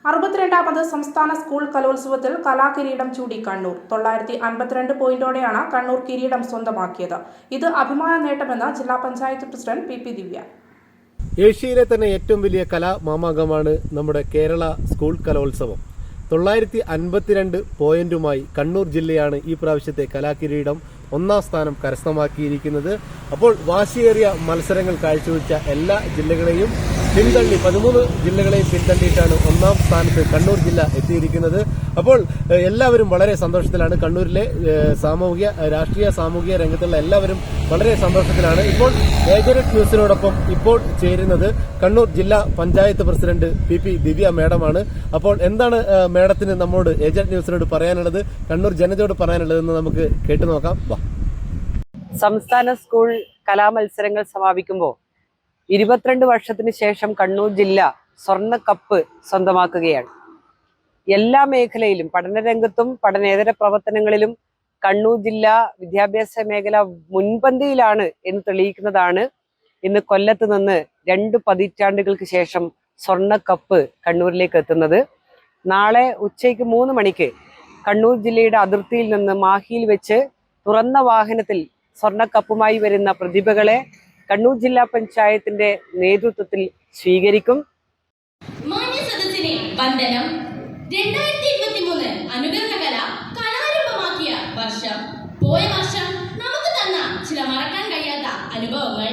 62ാമത് സംസ്ഥാന സ്കൂൾ കലോത്സവത്തിൽ കലാകിരീടം ചൂടി കണ്ണൂർ. 952 പോയിന്റോടെയാണ് കണ്ണൂർ കിരീടം സ്വന്തമാക്കിയത്. ഇത് അഭിമാന നേട്ടമെന്ന് ജില്ലാ പഞ്ചായത്ത് പ്രസിഡന്റ് പി ദിവ്യ. ഏഷ്യയിലെ തന്നെ ഏറ്റവും വലിയ കലാമാമാങ്കമാണ് നമ്മുടെ കേരള സ്കൂൾ കലോത്സവം. 952 പോയിന്റുമായി കണ്ണൂർ ജില്ലയാണ് ഈ പ്രാവശ്യത്തെ കലാകിരീടം ഒന്നാം സ്ഥാനം കരസ്ഥമാക്കിയിരിക്കുന്നത്. അപ്പോൾ വാശിയേറിയ മത്സരങ്ങൾ കാഴ്ചവെച്ച എല്ലാ ജില്ലകളെയും പിന്തള്ളി 13 ജില്ലകളെയും പിന്തള്ളിയിട്ടാണ് ഒന്നാം സ്ഥാനത്ത് കണ്ണൂർ ജില്ല എത്തിയിരിക്കുന്നത്. അപ്പോൾ എല്ലാവരും വളരെ സന്തോഷത്തിലാണ്. കണ്ണൂരിലെ രാഷ്ട്രീയ സാമൂഹിക രംഗത്തുള്ള എല്ലാവരും വളരെ സന്തോഷത്തിലാണ്. ഇപ്പോൾ ഏജന്റ് ന്യൂസിനോടൊപ്പം ഇപ്പോൾ ചേരുന്നത് കണ്ണൂർ ജില്ലാ പഞ്ചായത്ത് പ്രസിഡന്റ് പി ദിവ്യ മേഡമാണ്. അപ്പോൾ എന്താണ് മേഡത്തിന് നമ്മോട് ഏജന്റ് ന്യൂസിനോട് പറയാനുള്ളത്, കണ്ണൂർ ജനതയോട് പറയാനുള്ളതെന്ന് നമുക്ക് കേട്ടു നോക്കാം. സംസ്ഥാന സ്കൂൾ കലാമത്സരങ്ങൾ സമാപിക്കുമ്പോൾ 22 വർഷത്തിന് ശേഷം കണ്ണൂർ ജില്ല സ്വർണ്ണ കപ്പ് സ്വന്തമാക്കുകയാണ്. എല്ലാ മേഖലയിലും പഠനരംഗത്തും പഠനേതര പ്രവർത്തനങ്ങളിലും കണ്ണൂർ ജില്ല വിദ്യാഭ്യാസ മേഖല മുൻപന്തിയിലാണ് എന്ന് തെളിയിക്കുന്നതാണ് ഇന്ന് കൊല്ലത്ത് നിന്ന് 2 പതിറ്റാണ്ടുകൾക്ക് ശേഷം സ്വർണ്ണ കപ്പ് കണ്ണൂരിലേക്ക് എത്തുന്നത്. നാളെ ഉച്ചയ്ക്ക് 3 മണിക്ക് കണ്ണൂർ ജില്ലയുടെ അതിർത്തിയിൽ നിന്ന് മാഹിയിൽ വെച്ച് തുറന്ന വാഹനത്തിൽ സ്വർണ്ണക്കപ്പുമായി വരുന്ന പ്രതിഭകളെ കണ്ണൂർ ജില്ലാ പഞ്ചായത്തിന്റെ നേതൃത്വത്തിൽ സ്വീകരിക്കും. വന്ദനം 2023 അനുകരണ കല കലാരൂപമാക്കിയ വർഷം. പോയ വർഷം നമുക്ക് തന്ന ചില മറക്കാൻ കഴിയാത്ത അനുഭവങ്ങൾ.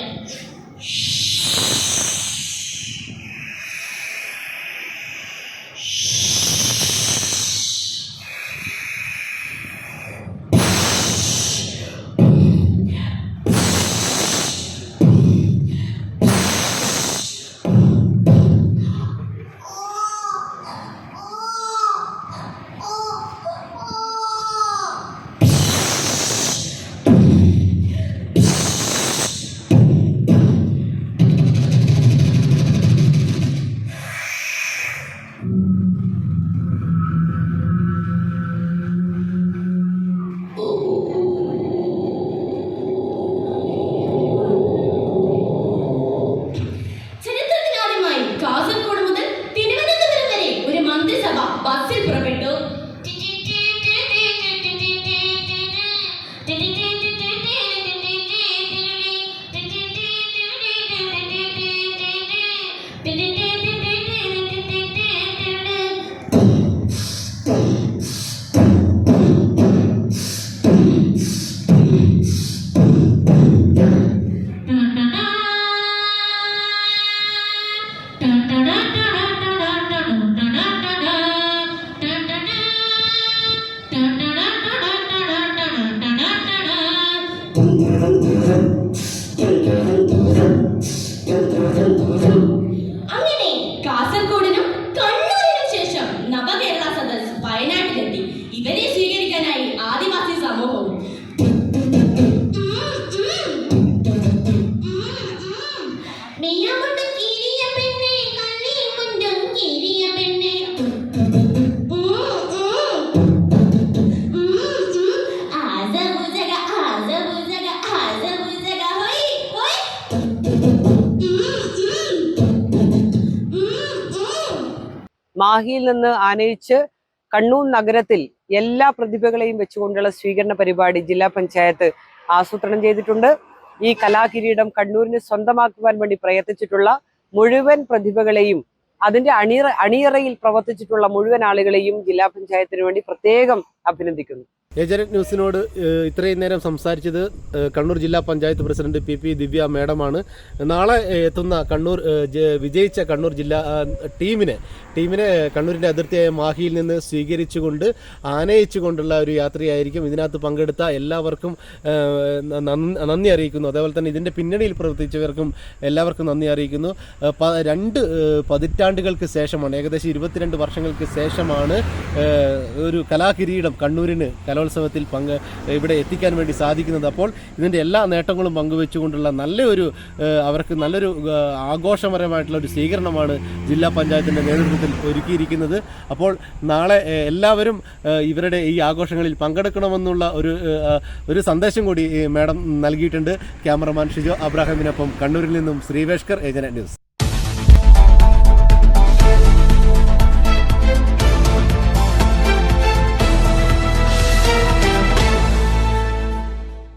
ബസ്സിൽ പുറപ്പെട്ടു. അങ്ങനെ കാസർഗോഡിനും കണ്ണൂരിനും ശേഷം നവകേരള സദസ് വയനാട്ടിലെത്തി. ഇവരെ സ്വീകരിക്കാനായി ആദിവാസി സമൂഹവും മാഹിയിൽ നിന്ന് ആനയിച്ച് കണ്ണൂർ നഗരത്തിൽ എല്ലാ പ്രതിഭകളെയും വെച്ചുകൊണ്ടുള്ള സ്വീകരണ പരിപാടി ജില്ലാ പഞ്ചായത്ത് ആസൂത്രണം ചെയ്തിട്ടുണ്ട്. ഈ കലാകിരീടം കണ്ണൂരിന് സ്വന്തമാക്കുവാൻ വേണ്ടി പ്രയത്നിച്ചിട്ടുള്ള മുഴുവൻ പ്രതിഭകളെയും അതിന്റെ അണിയറയിൽ പ്രവർത്തിച്ചിട്ടുള്ള മുഴുവൻ ആളുകളെയും ജില്ലാ പഞ്ചായത്തിന് വേണ്ടി പ്രത്യേകം അഭിനന്ദിക്കുന്നു. ഏജന്റ് ന്യൂസിനോട് ഇത്രയും നേരം സംസാരിച്ചത് കണ്ണൂർ ജില്ലാ പഞ്ചായത്ത് പ്രസിഡന്റ് പി ദിവ്യ മേഡമാണ്. നാളെ എത്തുന്ന കണ്ണൂർ വിജയിച്ച കണ്ണൂർ ജില്ലാ ടീമിനെ കണ്ണൂരിന്റെ അതിർത്തിയായ മാഹിയിൽ നിന്ന് സ്വീകരിച്ചുകൊണ്ട് ആനയിച്ചുകൊണ്ടുള്ള ഒരു യാത്രയായിരിക്കും. ഇതിനകത്ത് പങ്കെടുത്ത എല്ലാവർക്കും നന്ദി അറിയിക്കുന്നു. അതേപോലെ തന്നെ ഇതിന്റെ പിന്നണിയിൽ പ്രവർത്തിച്ചവർക്കും എല്ലാവർക്കും നന്ദി അറിയിക്കുന്നു. 2 പതിറ്റാണ്ടുകൾക്ക് ശേഷമാണ്, ഏകദേശം 22 വർഷങ്ങൾക്ക് ശേഷമാണ് ഒരു കലാകിരീടം കണ്ണൂരിന് കലോത്സവത്തിൽ ഇവിടെ എത്തിക്കാൻ വേണ്ടി സാധിക്കുന്നത്. അപ്പോൾ ഇതിൻ്റെ എല്ലാ നേട്ടങ്ങളും പങ്കുവെച്ചുകൊണ്ടുള്ള അവർക്ക് നല്ലൊരു ആഘോഷപരമായിട്ടുള്ള ഒരു സ്വീകരണമാണ് ജില്ലാ പഞ്ചായത്തിൻ്റെ നേതൃത്വത്തിൽ ഒരുക്കിയിരിക്കുന്നത്. അപ്പോൾ നാളെ എല്ലാവരും ഇവരുടെ ഈ ആഘോഷങ്ങളിൽ പങ്കെടുക്കണമെന്നുള്ള ഒരു സന്ദേശം കൂടി മാഡം നൽകിയിട്ടുണ്ട്. ക്യാമറമാൻ ഷിജോ അബ്രാഹിമിനൊപ്പം കണ്ണൂരിൽ നിന്നും ശ്രീവേഷ്കർ, ഏജന്റ് ന്യൂസ്.